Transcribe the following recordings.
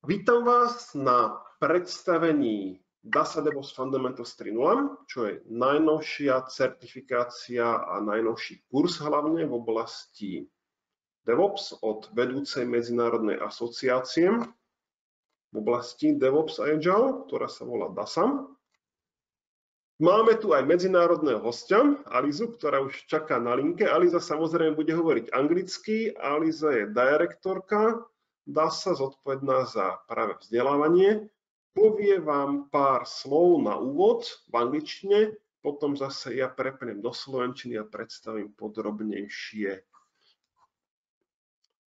Vítam vás na predstavení DASA DevOps Fundamentals 3.0, čo je najnovšia certifikácia a najnovší kurz hlavne v oblasti DevOps od vedúcej medzinárodnej asociácie v oblasti DevOps a Agile, ktorá sa volá DASA. Máme tu aj medzinárodného hostia, Alizu, ktorá už čaká na linke. Aliza samozrejme bude hovoriť anglicky. Aliza je direktorka DASA, zodpovedná za práve vzdelávanie. Povie vám pár slov na úvod v angličtine, potom zase ja prepnem do slovenčiny a predstavím podrobnejšie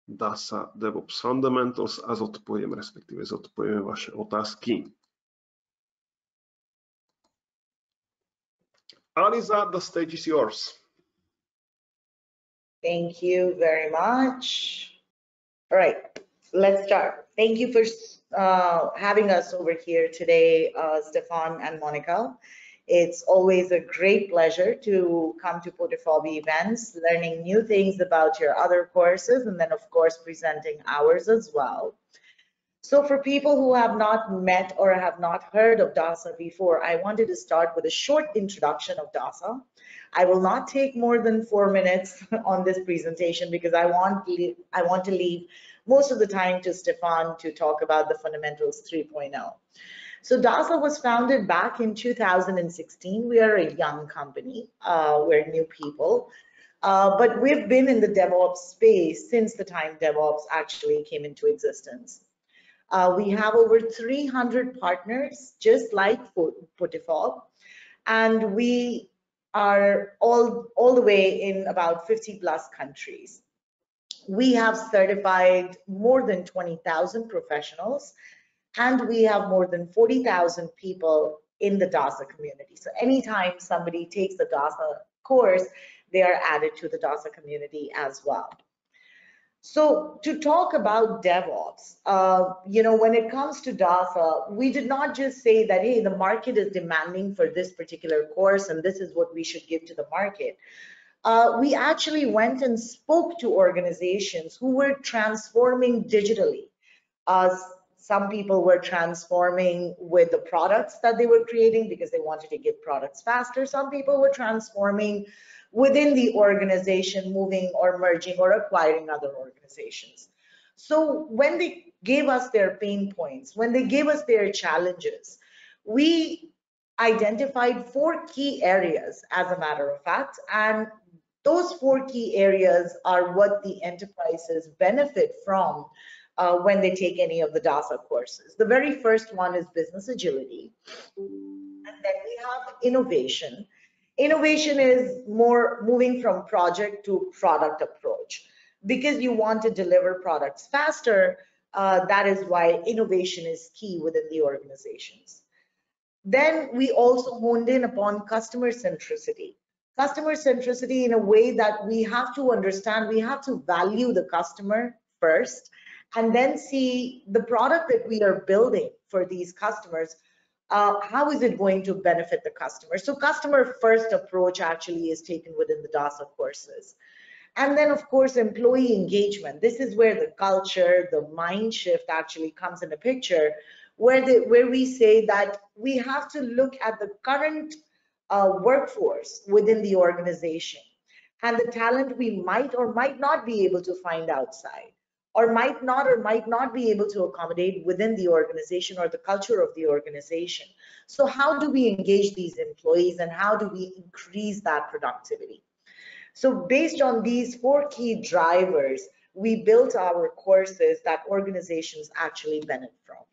DASA DevOps Fundamentals a zodpoviem vaše otázky. Aliza, the stage is yours. Thank you very much. All right, let's start. Thank you for having us over here today, Stefan and Monica. It's always a great pleasure to come to Portafolio events, learning new things about your other courses, and then of course presenting ours as well. So for people who have not met or have not heard of DASA before, I wanted to start with a short introduction of DASA. I will not take more than 4 minutes on this presentation because I want to leave most of the time to Stefan to talk about the Fundamentals 3.0. So DASA was founded back in 2016. We are a young company, we're new people, but we've been in the DevOps space since the time DevOps actually came into existence. We have over 300 partners, just like Portafolio, and we are all the way in about 50 plus countries. We have certified more than 20,000 professionals, and we have more than 40,000 people in the DASA community. So anytime somebody takes the DASA course, they are added to the DASA community as well. So to talk about DevOps, when it comes to DASA, we did not just say that, hey, the market is demanding for this particular course and this is what we should give to the market. We actually went and spoke to organizations who were transforming digitally. Some people were transforming with the products that they were creating because they wanted to get products faster. Some people were transforming within the organization, moving or merging or acquiring other organizations. So when they gave us their pain points, when they gave us their challenges, we identified 4 key areas, as a matter of fact, and those 4 key areas are what the enterprises benefit from when they take any of the DASA courses. The very first one is business agility, and then we have innovation. Innovation is more moving from project to product approach. Because you want to deliver products faster, that is why innovation is key within the organizations. Then we also honed in upon customer centricity. Customer centricity in a way that we have to understand, we have to value the customer first, and then see the product that we are building for these customers, how is it going to benefit the customer? So customer first approach actually is taken within the DASA courses. And then of course, employee engagement. This is where the culture, the mind shift actually comes in a picture, where we say that we have to look at the current workforce within the organization and the talent we might or might not be able to find outside, or might not be able to accommodate within the organization or the culture of the organization. So how do we engage these employees and how do we increase that productivity? So based on these 4 key drivers, we built our courses that organizations actually benefit from.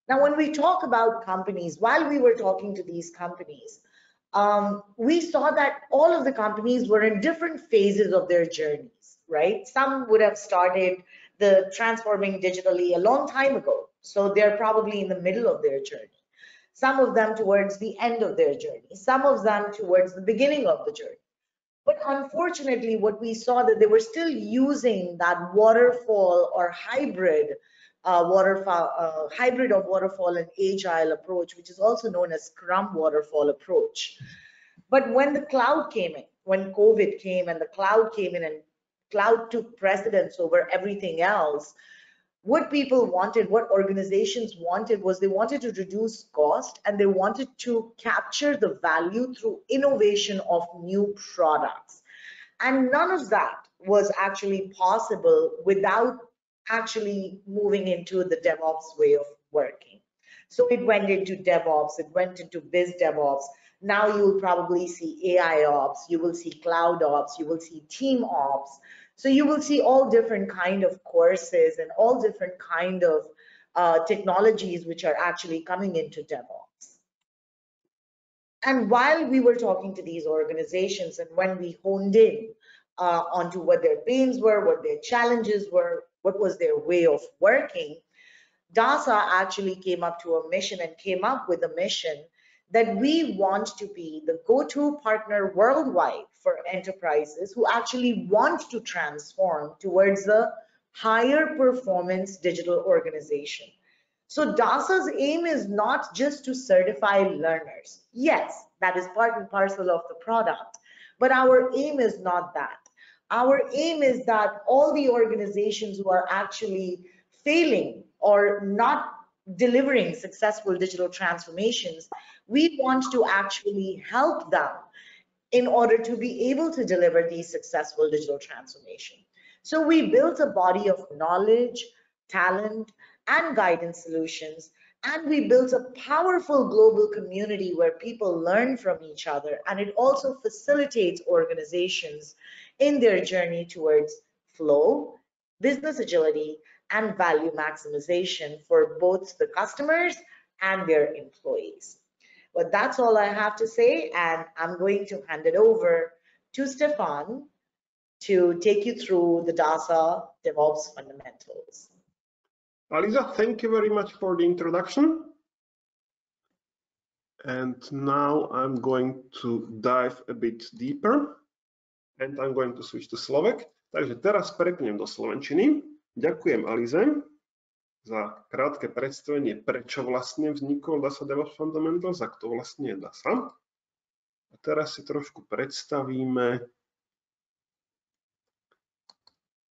Now, when we talk about companies, while we were talking to these companies, we saw that all of the companies were in different phases of their journeys. Right? Some would have started the transforming digitally a long time ago. So they're probably in the middle of their journey. Some of them towards the end of their journey. Some of them towards the beginning of the journey. But unfortunately, what we saw that they were still using that waterfall or hybrid of waterfall and agile approach, which is also known as Scrum waterfall approach. But when the cloud came in, when COVID came and the cloud came in and cloud took precedence over everything else, what people wanted, what organizations wanted, was they wanted to reduce cost and they wanted to capture the value through innovation of new products. And none of that was actually possible without actually moving into the DevOps way of working. So it went into DevOps, it went into Biz DevOps. Now you'll probably see AI Ops, you will see Cloud Ops, you will see Team Ops. So you will see all different kind of courses and all different kind of technologies which are actually coming into DevOps. And while we were talking to these organizations and when we honed in onto what their pains were, what their challenges were, what was their way of working, DASA actually came up to a mission and came up with a mission that we want to be the go-to partner worldwide for enterprises who actually want to transform towards a higher performance digital organization. So DASA's aim is not just to certify learners. Yes, that is part and parcel of the product, but our aim is not that. Our aim is that all the organizations who are actually failing or not delivering successful digital transformations, we want to actually help them in order to be able to deliver these successful digital transformation. So we built a body of knowledge, talent, and guidance solutions, and we built a powerful global community where people learn from each other, and it also facilitates organizations in their journey towards flow, business agility, and value maximization for both the customers and their employees. But that's all I have to say, and I'm going to hand it over to Stefan to take you through the DASA DevOps fundamentals. Aliza, thank you very much for the introduction. And now I'm going to dive a bit deeper and I'm going to switch to Slovak. Takže teraz prepnem do slovenčiny. Ďakujem Alize za krátke predstavenie, prečo vlastne vznikol DASA DevOps Fundamentals a kto vlastne je DASA. A teraz si trošku predstavíme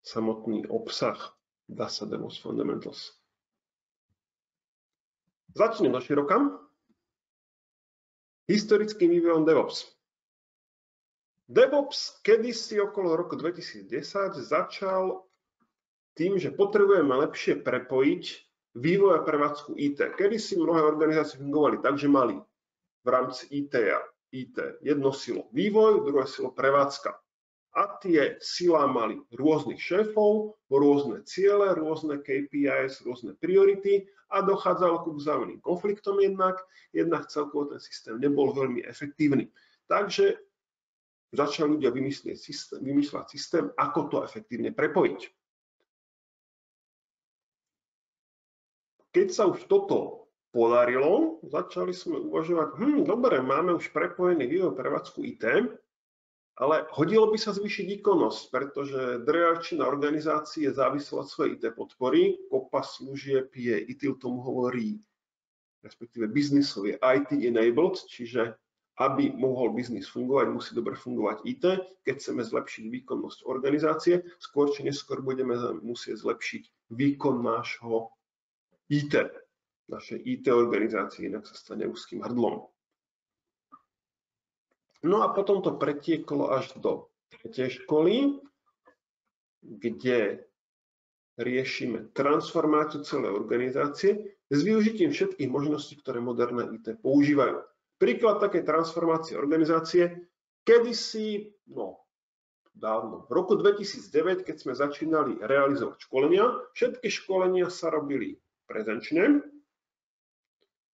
samotný obsah DASA DevOps Fundamentals. Začnem do široka. Historickým vývojom DevOps. DevOps kedysi okolo roku 2010 začal tým, že potrebujeme lepšie prepojiť vývoj a prevádzku IT. Kedysi mnohé organizácie fungovali tak, že mali v rámci IT jedno silo vývoj, druhé silo prevádzka. A tie silá mali rôznych šéfov, rôzne ciele, rôzne KPIs, rôzne priority a dochádzalo ku vzájomným konfliktom jednak celkovo ten systém nebol veľmi efektívny. Takže začali ľudia vymýšľať systém, ako to efektívne prepojiť. Keď sa už toto podarilo, začali sme uvažovať, dobre, máme už prepojený vývoj prevádzku IT, ale hodilo by sa zvýšiť výkonnosť, pretože drvivá väčšina organizácií je závislá od svojej IT podpory, kopa služieb je, ITIL tomu hovorí, respektíve biznisov je IT enabled, čiže aby mohol biznis fungovať, musí dobre fungovať IT. Keď chceme zlepšiť výkonnosť organizácie, skôr či neskôr budeme musieť zlepšiť výkon nášho IT, našej IT organizácie, inak sa stane úzkým hrdlom. No a potom to pretieklo až do tretej školy, kde riešime transformáciu celej organizácie s využitím všetkých možností, ktoré moderné IT používajú. Príklad takej transformácie organizácie, kedysi, dávno, v roku 2009, keď sme začínali realizovať školenia, všetky školenia sa robili prezenčne.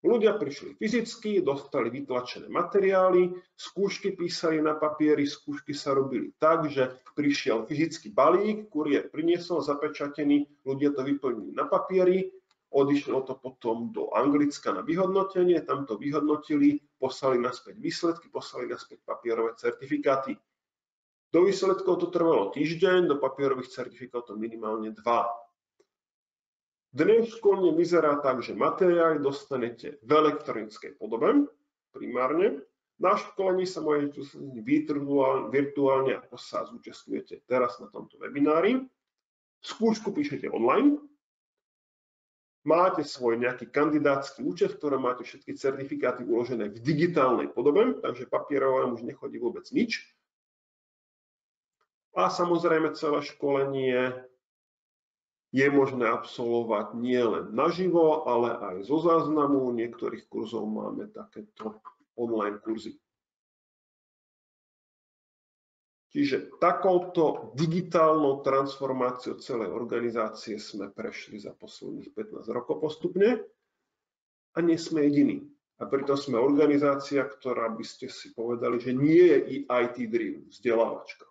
Ľudia prišli fyzicky, dostali vytlačené materiály, skúšky písali na papieri, skúšky sa robili tak, že prišiel fyzický balík, kuriér priniesol zapečatený, ľudia to vyplnili na papieri, odišlo to potom do Anglicka na vyhodnotenie, tam to vyhodnotili, poslali naspäť výsledky, poslali naspäť papierové certifikáty. Do výsledkov to trvalo týždeň, do papierových certifikátov minimálne 2. Dnes školne vyzerá tak, že materiály dostanete v elektronickej podobe, primárne. Na školení sa môžete zúčastniť virtuálne, ako sa zúčastňujete teraz na tomto webinári. Skúšku píšete online máte svoj nejaký kandidátsky účet, v ktorom máte všetky certifikáty uložené v digitálnej podobe, takže papierové už nechodí vôbec nič. A samozrejme celé školenie je možné absolvovať nielen naživo, ale aj zo záznamu. Niektorých kurzov máme takéto online kurzy. Čiže takouto digitálnou transformáciou celej organizácie sme prešli za posledných 15 rokov postupne a nie sme jediní. A preto sme organizácia, ktorá by ste si povedali, že nie je i IT-driven, vzdelávačka.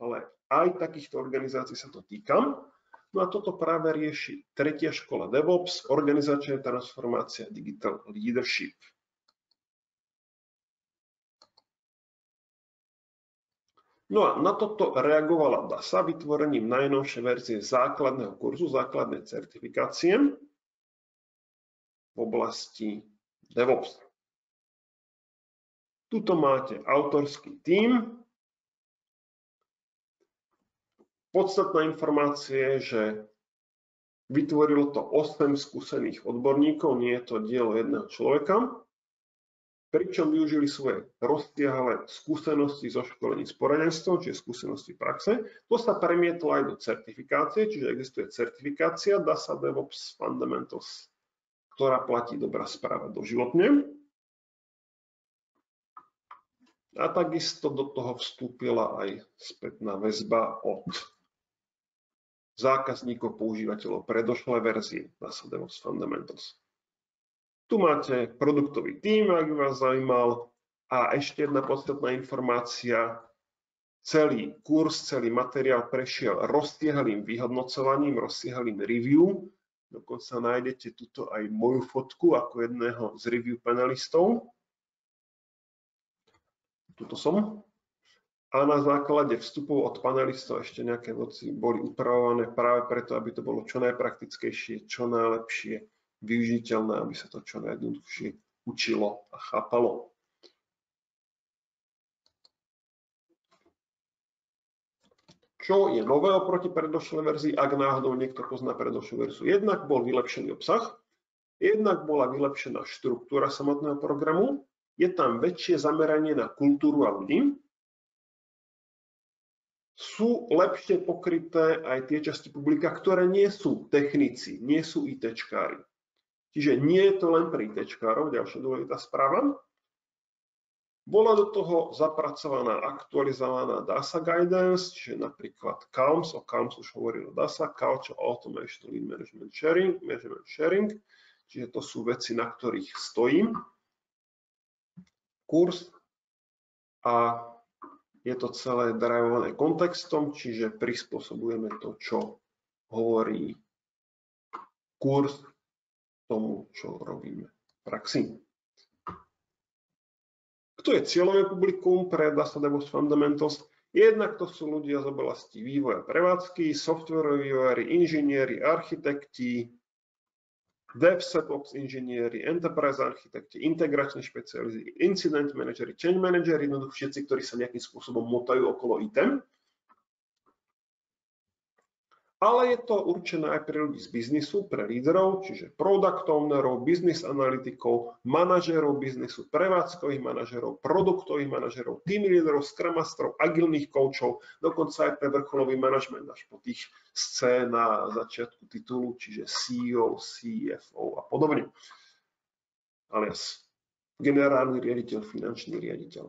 Ale aj takýchto organizácií sa to týka. No a toto práve rieši tretia škola DevOps, organizačná transformácia, digital leadership. No a na toto reagovala DASA vytvorením najnovšej verzie základného kurzu, základnej certifikácie v oblasti DevOps. Tuto máte autorský tím. Podstatná informácia je, že vytvorilo to 8 skúsených odborníkov, nie je to dielo jedného človeka, pričom využili svoje rozsiahle skúsenosti zo školení s poradenstvom, čiže skúsenosti praxe. To sa premietlo aj do certifikácie, čiže existuje certifikácia DASA DevOps Fundamentals, ktorá platí dobrá správa doživotne. A takisto do toho vstúpila aj spätná väzba od zákazníkov, používateľov predošlé verzie DASA DevOps Fundamentals. Tu máte produktový tím, ak by vás zaujímal. A ešte jedna podstatná informácia. Celý kurz, celý materiál prešiel rozsiahlým vyhodnocovaním, rozsiahlým review. Dokonca nájdete tuto aj moju fotku ako jedného z review panelistov. Tuto som. A na základe vstupov od panelistov ešte nejaké veci boli upravované práve preto, aby to bolo čo najpraktickejšie, čo najlepšie využiteľné, aby sa to čo najjednoduchšie učilo a chápalo. Čo je nové oproti predošlej verzii, ak náhodou niekto pozná predošlú verziu? Jednak bol vylepšený obsah, jednak bola vylepšená štruktúra samotného programu, je tam väčšie zameranie na kultúru a ľudí, sú lepšie pokryté aj tie časti publika, ktoré nie sú technici, nie sú ITčkári. Čiže nie je to len pre ITčkárov, ďalšia dôležitá správa. Bola do toho zapracovaná, aktualizovaná DASA Guidance, čiže napríklad CALMS, o CALMS už hovoril DASA, Culture Automation Lean Management Sharing, čiže to sú veci, na ktorých stojí kurz a je to celé drivované kontextom, čiže prispôsobujeme to, čo hovorí kurz tomu, čo robíme v praxi. Kto je cieľové publikum pre DASA DevOps Fundamentals? Jednak to sú ľudia z oblasti vývoja prevádzky, software vývojári, inžinieri, architekti, DevSecOps inžinieri, enterprise architekti, integrační špecialisti, incident manageri, change manageri, jednoducho všetci, ktorí sa nejakým spôsobom motajú okolo IT. Ale je to určené aj pre ľudí z biznisu, pre líderov, čiže product ownerov, business analytikov, manažérov biznisu, prevádzkových manažérov, produktových manažérov, team líderov, scrum masterov, agilných koučov, dokonca aj pre vrcholový manažment až po tých C na začiatku titulu, čiže CEO, CFO a podobne. Alias generálny riaditeľ, finančný riaditeľ.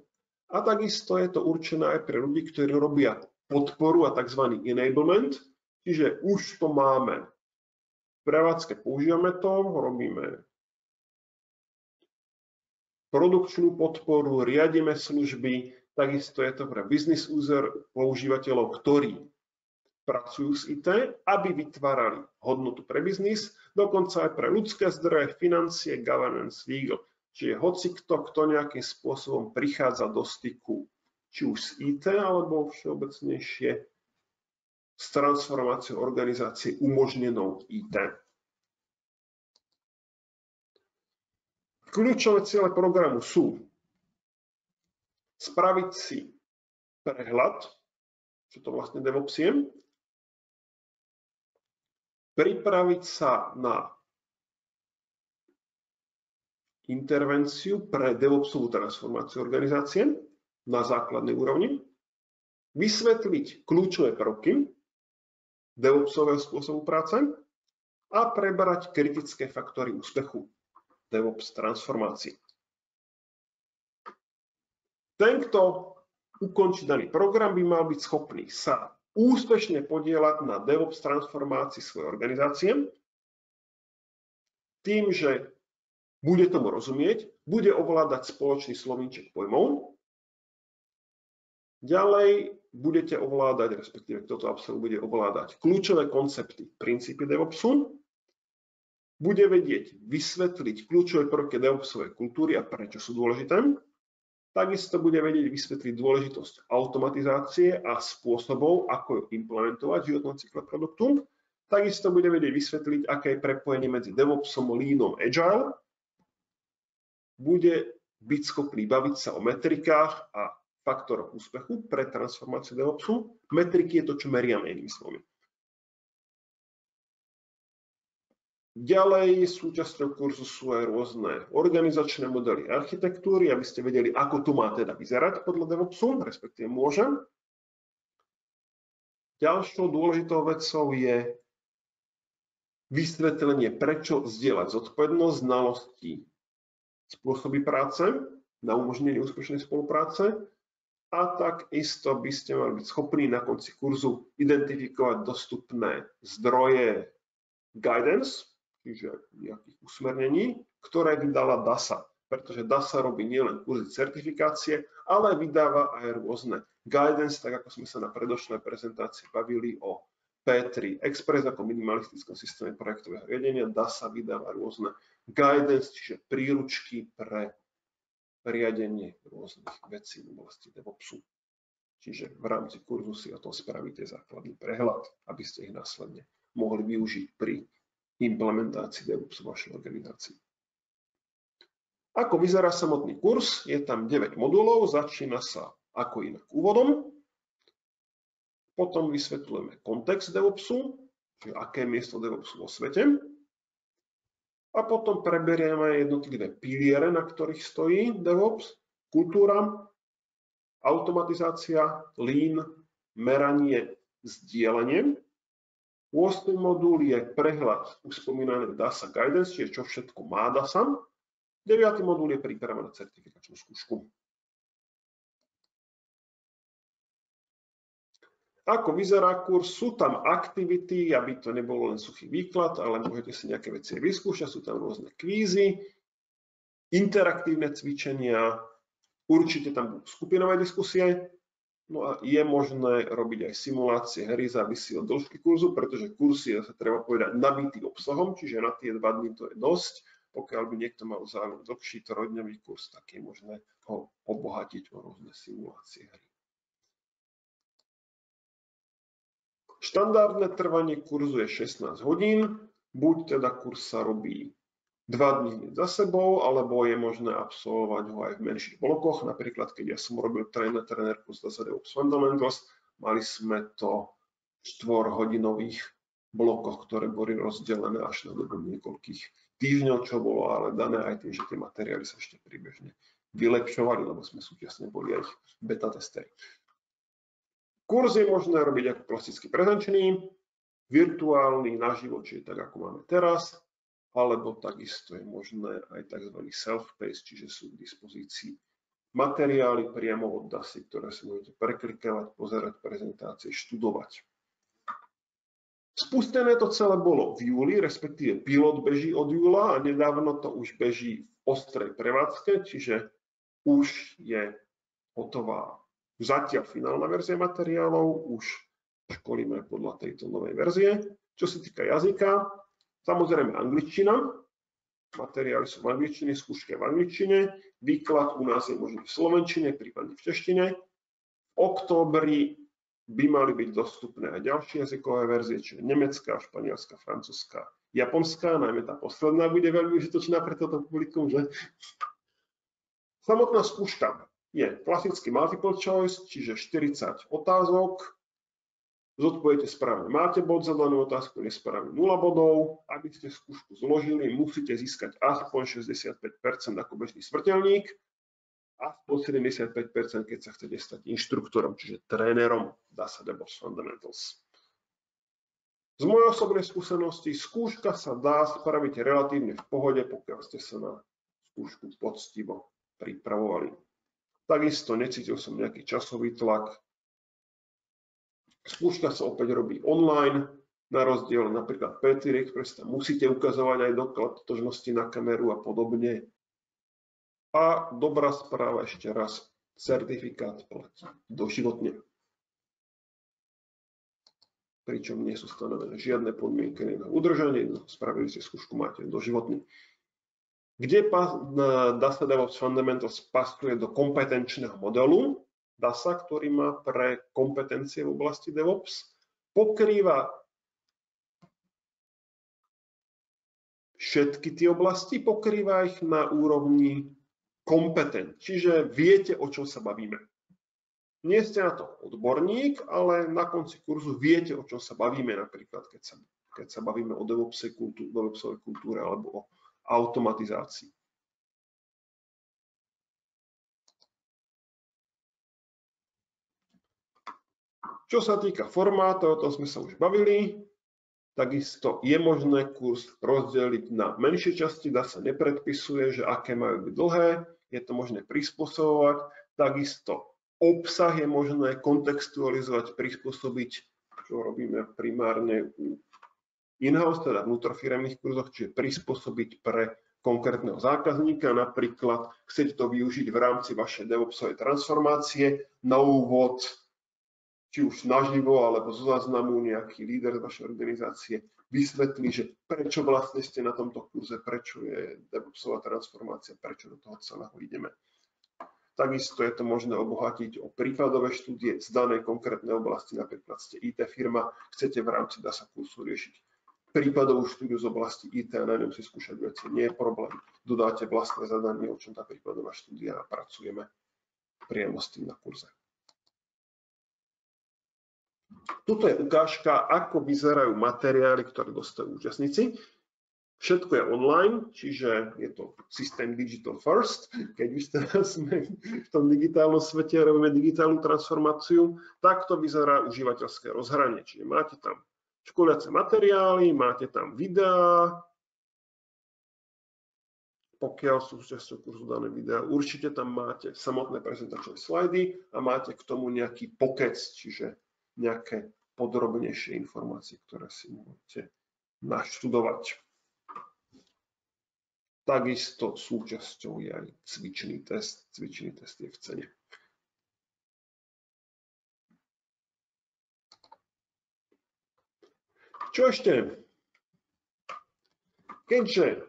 A takisto je to určené aj pre ľudí, ktorí robia podporu a tzv. Enablement. Čiže už to máme. V prevádzke používame to, robíme produkčnú podporu, riadime služby, takisto je to pre business user používateľov, ktorí pracujú s IT, aby vytvárali hodnotu pre biznis, dokonca aj pre ľudské zdroje, financie, governance, legal. Čiže hocikto, kto nejakým spôsobom prichádza do styku, či už s IT, alebo všeobecnejšie s transformáciou organizácie umožnenou IT. Kľúčové ciele programu sú spraviť si prehľad, čo to vlastne DevOps je, pripraviť sa na intervenciu pre DevOpsovú transformáciu organizácie na základnej úrovni, vysvetliť kľúčové prvky DevOpsového spôsobu práce a prebrať kritické faktory úspechu DevOps transformácií. Ten, kto ukončí daný program, by mal byť schopný sa úspešne podieľať na DevOps transformácii svojej organizácie tým, že bude tomu rozumieť, bude ovládať spoločný slovíček pojmov, ďalej budete ovládať, respektíve kto to absolvuje, bude ovládať kľúčové koncepty, princípy DevOpsu, bude vedieť vysvetliť kľúčové prvky DevOpsovej kultúry a prečo sú dôležité, takisto bude vedieť vysvetliť dôležitosť automatizácie a spôsobov, ako ju implementovať v životnom cykle produktu, takisto bude vedieť vysvetliť, aké je prepojenie medzi DevOpsom, Leanom, Agile, bude byť schopný baviť sa o metrikách a faktoroch úspechu pre transformáciu DevOpsu. Metriky je to, čo meriame, inými slovami. Ďalej súčasťou kurzu sú aj rôzne organizačné modely architektúry, aby ste vedeli, ako to má teda vyzerať podľa DevOpsu, respektíve môže. Ďalšou dôležitou vecou je vysvetlenie, prečo zdieľať zodpovednosť, znalosti, spôsoby práce na umožnenie úspešnej spolupráce a takisto by ste mali byť schopní na konci kurzu identifikovať dostupné zdroje guidance, čiže nejakých usmernení, ktoré vydala DASA, pretože DASA robí nielen kurzy certifikácie, ale vydáva aj rôzne guidance, tak ako sme sa na predošlej prezentácii bavili o P3 Express ako minimalistickom systéme projektového riadenia. DASA vydáva rôzne guidance, čiže príručky pre riadenie rôznych vecí v oblasti DevOpsu. Čiže v rámci kurzu si o tom spravíte základný prehľad, aby ste ich následne mohli využiť pri implementácii DevOpsu vašej organizácii. Ako vyzerá samotný kurz? Je tam 9 modulov, začína sa ako inak úvodom. Potom vysvetľujeme kontext DevOpsu, čiže aké je miesto DevOpsu vo svete. A potom preberieme jednotlivé piliere, na ktorých stojí DevOps, kultúra, automatizácia, Lean, meranie, zdieľanie. 8. modul je prehľad už spomínaných DASA Guidance, čiže čo všetko má DASA. 9. modul je príprava na certifikačnú skúšku. Ako vyzerá kurz? Sú tam aktivity, aby to nebolo len suchý výklad, ale môžete si nejaké veci vyskúšať, sú tam rôzne kvízy, interaktívne cvičenia, určite tam budú skupinové diskusie, no a je možné robiť aj simulácie hry, závisí od dĺžky kurzu, pretože kurz je, treba povedať, nabitý obsahom, čiže na tie 2 dní to je dosť. Pokiaľ by niekto mal záujem dlhší trojdňový kurz, tak je možné ho obohatiť o rôzne simulácie hry. Štandardné trvanie kurzu je 16 hodín, buď teda kurz sa robí 2 dní hneď za sebou, alebo je možné absolvovať ho aj v menších blokoch. Napríklad, keď ja som robil tréner kurz DASA DevOps Fundamentals, mali sme to v 4-hodinových blokoch, ktoré boli rozdelené až na dobu niekoľkých týždňov, čo bolo ale dané aj tým, že tie materiály sa ešte priebežne vylepšovali, lebo sme súčasne boli aj beta testeri. Kurz je možné robiť ako klasicky prezenčný, virtuálny, naživo, čiže tak ako máme teraz, alebo takisto je možné aj tzv. Self-paced, čiže sú k dispozícii materiály priamo od DASY, ktoré si môžete preklikávať, pozerať prezentácie, študovať. Spustené to celé bolo v júli, respektíve pilot beží od júla a nedávno to už beží v ostrej prevádzke, čiže už je hotová zatiaľ finálna verzia materiálov, už školíme podľa tejto novej verzie. Čo sa týka jazyka, samozrejme angličtina, materiály sú v angličtine, skúšky v angličtine, výklad u nás je možný v slovenčine, prípadne v češtine. V októbri by mali byť dostupné aj ďalšie jazykové verzie, čiže nemecká, španielská, francúzska, japonská, najmä tá posledná bude veľmi užitočná pre toto publikum, že? Samotná skúška je klasický multiple choice, čiže 40 otázok, zodpoviete správne, máte bod za danú otázku, nesprávne 0 bodov. Aby ste skúšku zložili, musíte získať aspoň 65% ako bežný smrteľník, aspoň 75%, keď sa chcete stať inštruktorom, čiže trénerom DASA DevOps Fundamentals. Z mojej osobnej skúsenosti skúška sa dá spraviť relatívne v pohode, pokiaľ ste sa na skúšku poctivo pripravovali. Takisto necítil som nejaký časový tlak. Skúška sa opäť robí online, na rozdiel napríklad PTR Express, tam musíte ukazovať aj doklad totožnosti na kameru a podobne. A dobrá správa ešte raz, certifikát platí doživotne. Pričom nie sú stanovené žiadne podmienky na udržanie, spravili ste skúšku, máte doživotne. Kde DASA DevOps Fundamentals pasuje do kompetenčného modelu DASA, ktorý má pre kompetencie v oblasti DevOps, pokrýva všetky tie oblasti, pokrýva ich na úrovni kompetent, čiže viete, o čom sa bavíme. Nie ste na to odborník, ale na konci kurzu viete, o čom sa bavíme, napríklad keď sa bavíme o DevOpsovej kultúre alebo o automatizácii. Čo sa týka formátov, o tom sme sa už bavili, takisto je možné kurz rozdeliť na menšie časti, DASA nepredpisuje, že aké majú byť dlhé, je to možné prispôsobovať, takisto obsah je možné kontextualizovať, prispôsobiť, čo robíme primárne u in-house, teda vnútrofiremných kurzoch, čiže prispôsobiť pre konkrétneho zákazníka, napríklad chcete to využiť v rámci vašej DevOpsovej transformácie, na úvod či už naživo alebo zo záznamu nejaký líder z vašej organizácie vysvetlí, že prečo vlastne ste na tomto kurze, prečo je DevOpsová transformácia, prečo do toho celého ideme. Takisto je to možné obohatiť o prípadové štúdie z danej konkrétnej oblasti, napríklad ste IT firma, chcete v rámci DASA kurzu riešiť prípadovú štúdiu z oblasti IT a na ňom si skúšať veci, nie je problém. Dodáte vlastné zadanie, o čom tá prípadová štúdia a pracujeme priamo s tým na kurze. Tuto je ukážka, ako vyzerajú materiály, ktoré dostajú účastníci. Všetko je online, čiže je to systém digital first. Keď už teraz sme v tom digitálnom svete robíme digitálnu transformáciu, takto vyzerá užívateľské rozhranie. Čiže máte tam školiace materiály, máte tam videá, pokiaľ sú súčasťou kurzu dané videá, určite tam máte samotné prezentačné slajdy a máte k tomu nejaký pokec, čiže nejaké podrobnejšie informácie, ktoré si môžete naštudovať. Takisto súčasťou je aj cvičný test. Cvičný test je v cene. Čo ešte? Keďže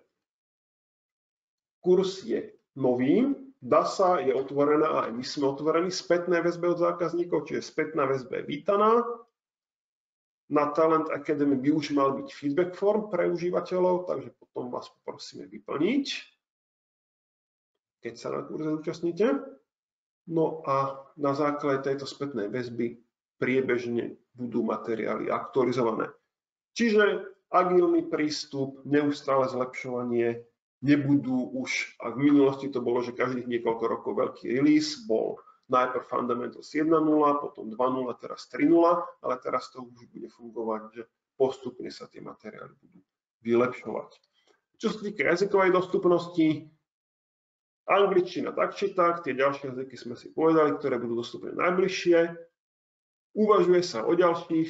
kurz je nový, DASA je otvorená a aj my sme otvorení spätné väzbe od zákazníkov, čiže spätná väzba je vítaná. Na Talent Academy by už mal byť feedback form pre užívateľov, takže potom vás poprosíme vyplniť, keď sa na kurze zúčastníte. No a na základe tejto spätnej väzby priebežne budú materiály aktualizované. Čiže agilný prístup, neustále zlepšovanie, nebudú už, ak v minulosti to bolo, že každých niekoľko rokov veľký release, bol najprv Fundamentals 1.0, potom 2.0, teraz 3.0, ale teraz to už bude fungovať, že postupne sa tie materiály budú vylepšovať. Čo sa týka jazykovej dostupnosti, angličtina tak či tak, tie ďalšie jazyky sme si povedali, ktoré budú dostupné najbližšie. Uvažuje sa o ďalších.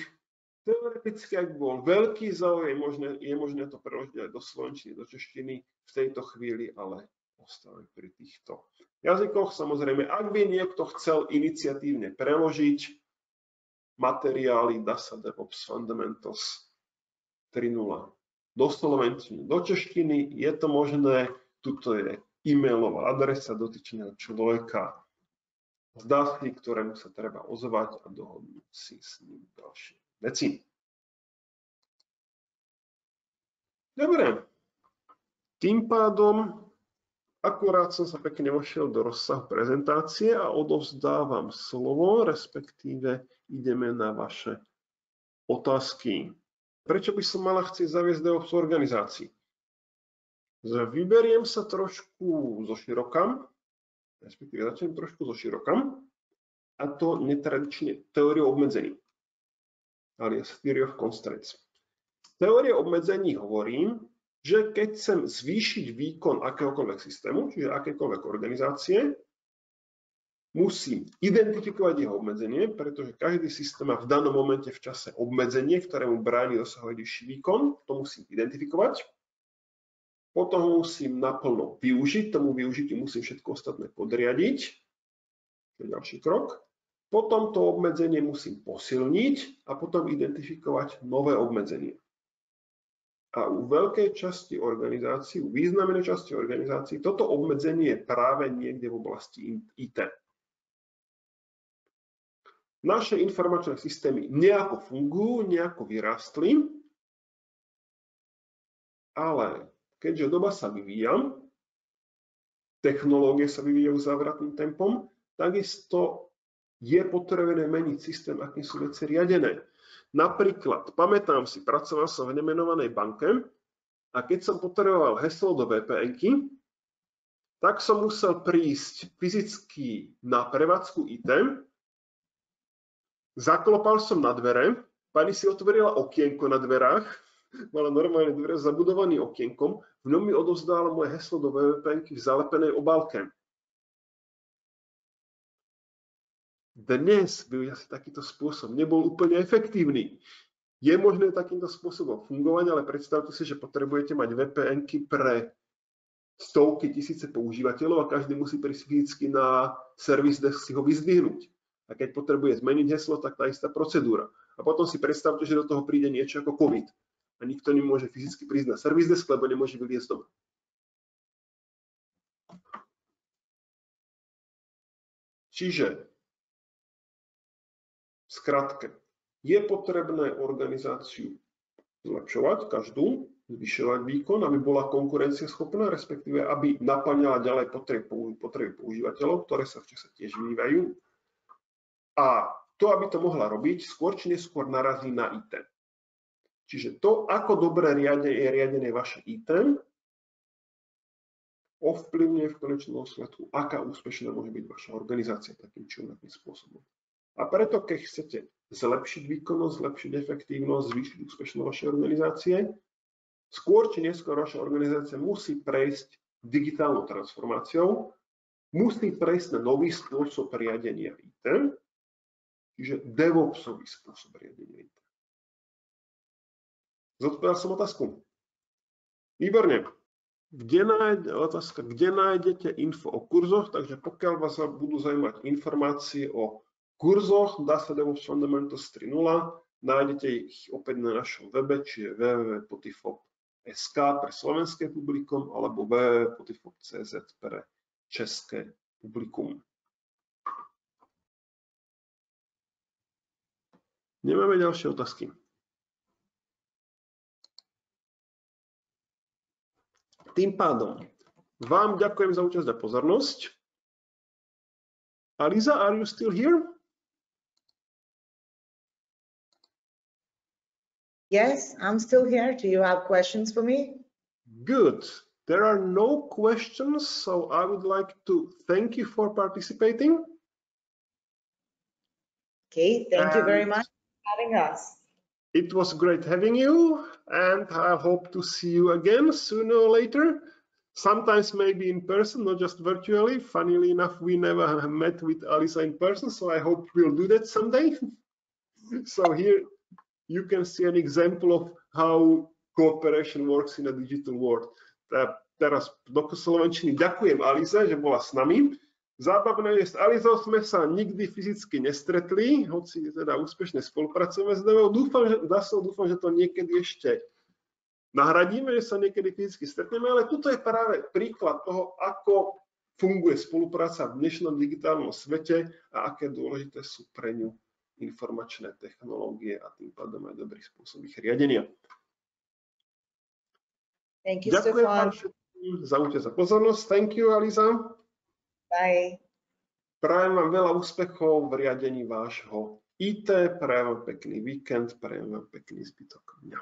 Teoreticky, ak bol veľký záujem, je možné to preložiť aj do slovenčiny, do češtiny v tejto chvíli, ale ostávame pri týchto jazykoch. Samozrejme, ak by niekto chcel iniciatívne preložiť materiály DASA DevOps Fundamentals 3.0 do slovenčiny, do češtiny, je to možné. Tuto je e-mailová adresa dotyčného človeka z DASY, ktorému sa treba ozvať a dohodnúť si s ním ďalšie veci. Dobre, tým pádom akurát som sa pekne vošiel do rozsahu prezentácie a odovzdávam slovo, respektíve ideme na vaše otázky. Prečo by som mala chcieť zaviesť DevOps v organizácii? Vyberiem sa trošku zoširoka, respektíve začnem trošku zoširoka, a to netradične teóriou obmedzení, alias Theory of Constraints. Teória obmedzení hovorí, že keď chcem zvýšiť výkon akéhokoľvek systému, čiže akékoľvek organizácie, musím identifikovať jeho obmedzenie, pretože každý systém má v danom momente v čase obmedzenie, ktoré mu bráni dosahovať vyšší výkon, to musím identifikovať. Potom ho musím naplno využiť, tomu využitiu musím všetko ostatné podriadiť, to je ďalší krok. Potom to obmedzenie musím posilniť a potom identifikovať nové obmedzenie. A u veľkej časti organizácií, u významnej časti organizácií, toto obmedzenie je práve niekde v oblasti IT. Naše informačné systémy nejako fungujú, nejako vyrástli, ale keďže doba sa vyvíja, technológie sa vyvíjajú závratným tempom, takisto je potrebné meniť systém, akým sú veci riadené. Napríklad, pamätám si, pracoval som v nemenovanej banke a keď som potreboval heslo do VPN-ky, tak som musel prísť fyzicky na prevádzku IT, zaklopal som na dvere, pani si otvorila okienko na dverách, mala normálne dvere zabudovaný okienkom, v ňom mi odovzdala moje heslo do VPN-ky v zalepenej obálke. Dnes by asi takýto spôsob nebol úplne efektívny. Je možné takýmto spôsobom fungovať, ale predstavte si, že potrebujete mať VPN-ky pre stovky tisíce používateľov a každý musí prísť fyzicky na service desk si ho vyzdvihnúť. A keď potrebuje zmeniť heslo, tak tá istá procedúra. A potom si predstavte, že do toho príde niečo ako COVID. A nikto nemôže fyzicky prísť na service desk, lebo nemôže vyliezť doma. Čiže skratke, je potrebné organizáciu zlepšovať, každú, zvyšovať výkon, aby bola konkurencieschopná, respektíve aby naplňala ďalej potreby používateľov, ktoré sa v čase tiež vyvíjajú. A to, aby to mohla robiť, skôr či neskôr narazí na IT. Čiže to, ako dobre je riadené vaše IT, ovplyvňuje v konečnom dôsledku, aká úspešná môže byť vaša organizácia takým či onakým spôsobom. A preto, keď chcete zlepšiť výkonnosť, zlepšiť efektívnosť, zvýšiť úspešnosť vašej organizácie, skôr či neskôr vaša organizácia musí prejsť digitálnou transformáciou, musí prejsť na nový spôsob riadenia IT, čiže DevOpsový spôsob riadenia IT. Zodpovedal som otázku? Výborne. Kde nájdete info o kurzoch? Takže pokiaľ vás budú zaujímať informácie o kurzoch DASA DevOps Fundamentals 3.0, nájdete ich opäť na našom webe, čiže www.potifop.sk pre slovenské publikum alebo www.potifop.cz pre české publikum. Nemáme ďalšie otázky. Tým pádom vám ďakujem za účasť a pozornosť. Aliza, are you still here? Yes, I'm still here. Do you have questions for me? Good. There are no questions, so I would like to thank you for participating. Okay, thank you very much for having us. It was great having you, and I hope to see you again sooner or later. Sometimes maybe in person, not just virtually. Funnily enough, we never have met with Alisa in person, so I hope we'll do that someday. So here you can see an example of how cooperation works in a digital world. Teraz do slovenčiny ďakujem Alise, že bola s nami. Zábavné je, s Alizou sme sa nikdy fyzicky nestretli, hoci teda úspešne spolupracujeme s DevOps. Dúfam, že to niekedy ešte nahradíme, že sa niekedy fyzicky stretneme, ale tuto je práve príklad toho, ako funguje spolupráca v dnešnom digitálnom svete a aké dôležité sú pre ňu informačné technológie a tým pádom aj dobrý spôsob ich riadenia. Ďakujem vám všetkým za účasť a pozornosť. Thank you, Aliza. Bye. Prajem vám veľa úspechov v riadení vášho IT, prajem vám pekný víkend, prajem vám pekný zbytok dňa.